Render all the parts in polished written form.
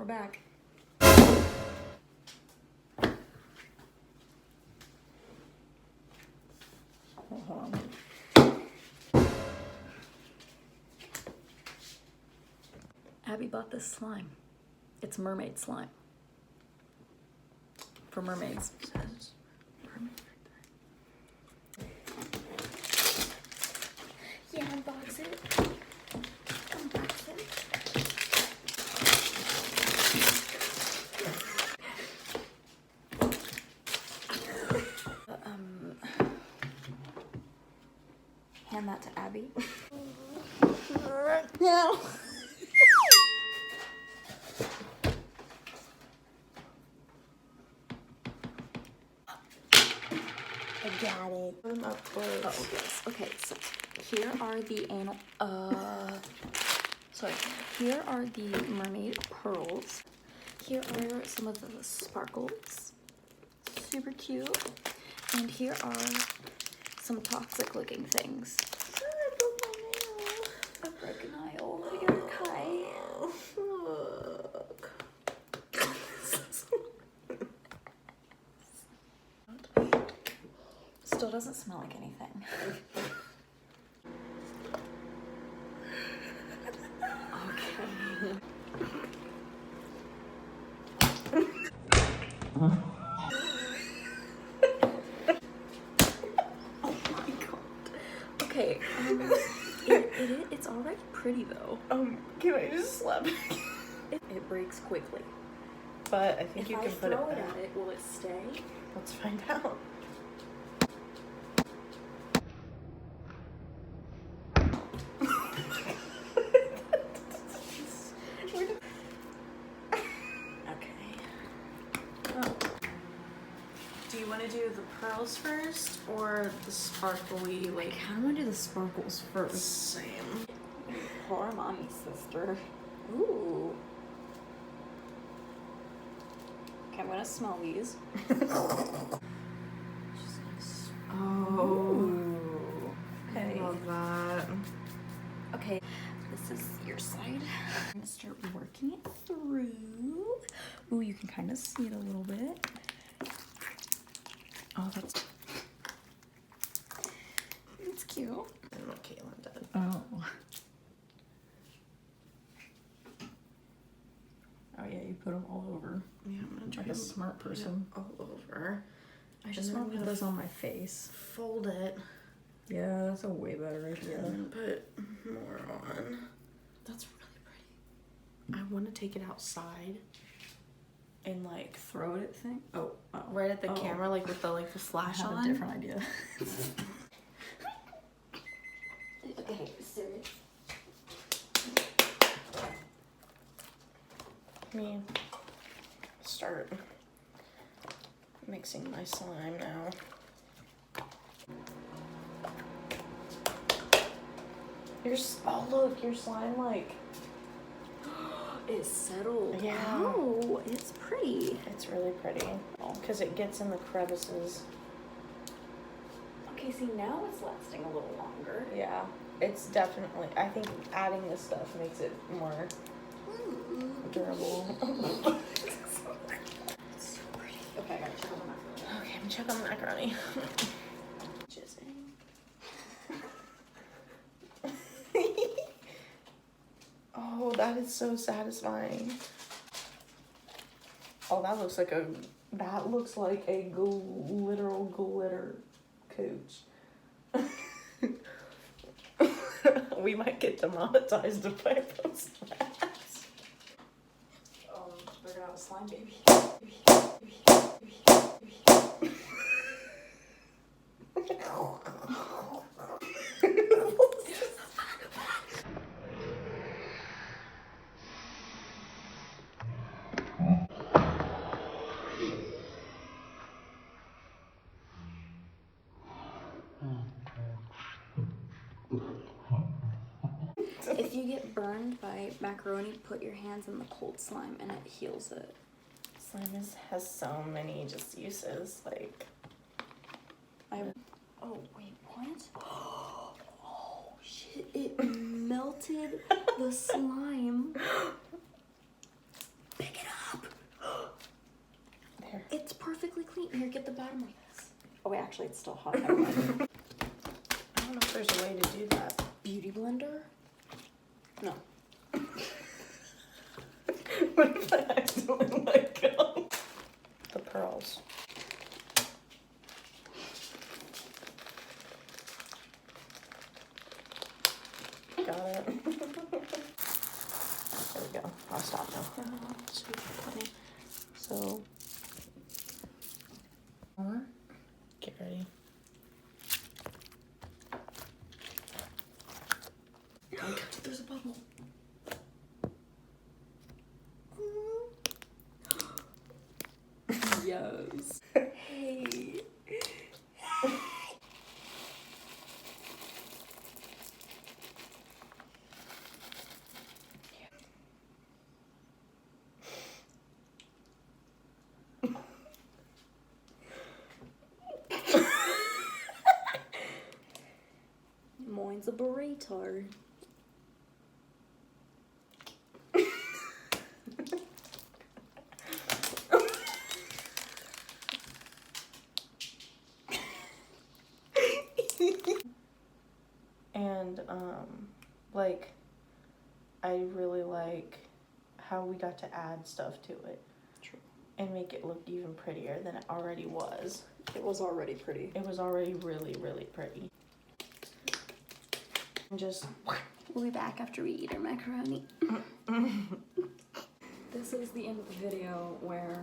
back. Oh, hold on. Abbie bought this slime. It's mermaid slime. For mermaids. It says mermaid right there. Yeah, unbox it. Unbox it. Hand that to Abbie. No. I got it. I'm up close. Oh, yes. Okay, so here are the here are the mermaid pearls. Here are some of the sparkles. Super cute. And here are some toxic looking things. I broke my nail. I broke a nail. You're okay. Look. Still doesn't smell like anything. Okay. Oh my god. Okay. It's already pretty though. Can I just slap it? It breaks quickly. But I think you can put it back. If I throw it at it, will it stay? Let's find out. Do you want to do the pearls first or the sparkly? Like, I kind of want to do the sparkles first. Same. Poor mommy sister. Ooh. Okay, I'm gonna smell these. Oh. Ooh. Okay. I love that. Okay, this is your side. I'm gonna start working it through. Ooh, you can kind of see it a little bit. Oh, that's it's cute. And what Caitlin did. Oh. Oh yeah, you put them all over. Yeah, I'm gonna try Like a to smart put it person. all over. I just want to put those on my face. Fold it. Yeah, that's a way better idea. And put more on. That's really pretty. I want to take it outside and like Throw it at the thing? Oh. right at the camera, like with the I flash have on. a different idea. Okay, serious. Me start mixing my slime now. Oh look, your slime like It's settled. Yeah. Oh, it's pretty. it's really pretty because it gets in the crevices. Okay, see now it's lasting a little longer. Yeah, it's definitely. I think adding this stuff makes it more durable. It's so pretty. Okay, I gotta check on that. Okay, I'm checking on the macaroni. Oh, that is so satisfying. Oh, that looks like a literal glitter coach. We might get demonetized if I post that. We're gonna have a slime baby. If you get burned by macaroni, put your hands in the cold slime and it heals it. Slime has so many just uses, like. Oh wait, what? Oh shit! It melted the slime. Pick it perfectly clean. Here, get the bottom of this. Oh wait, actually it's still hot. Never mind. I don't know if there's a way to do that. Beauty blender? No. What if I accidentally let go? The pearls. Got it. There we go. I'll stop now. Super funny. So, get ready. There's a bubble. Yes. Hey. Mine's a burrito. And like, I really like how we got to add stuff to it. True. And make it look even prettier than it already was. It was already pretty. It was already really, really pretty. And just... We'll be back after we eat our macaroni. This is the end of the video where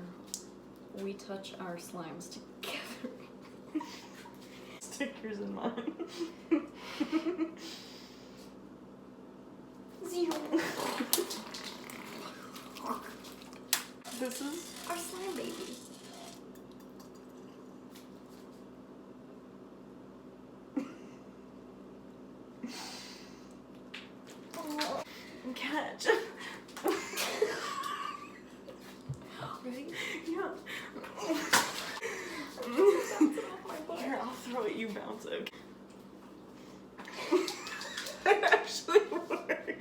we touch our slimes together. Stickers in mine. Zero. This is Our slime baby. oh, catch. Ready? Yeah. Bounce it off my butt. Here, I'll throw it, you bounce it. It actually worked.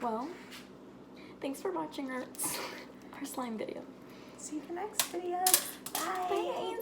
Well, thanks for watching our slime video. See you in the next video. Bye.